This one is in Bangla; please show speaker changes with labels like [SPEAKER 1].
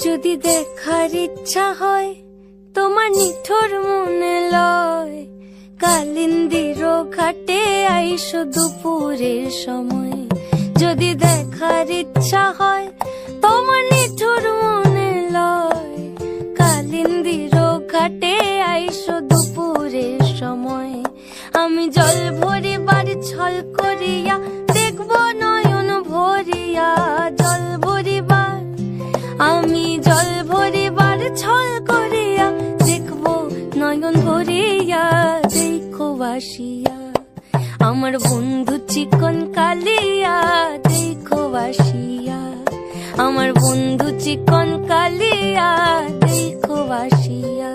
[SPEAKER 1] যদি দেখার ইচ্ছা হয় তোমার নিঠুর মনে লয়, কালিন্দির ঘাটে আইসো দুপুরের সময়। যদি দেখার ইচ্ছা হয় তোমার নিঠুর মনে লয়, কালিন্দির ঘাটে আইসো দুপুরের সময়। আমি জল ভরিবার ছল করিয়া দেখব নয়ন ভরিয়া, জল ভরিবার আমি জল ভরিবার ছল করিয়া দেখব নয়ন ভরিয়া। দেখো বাসিয়া আমার বন্ধু চিকন কালিয়া, দেখো বাসিয়া আমার বন্ধু চিকন কালিয়া, দেখো বাসিয়া।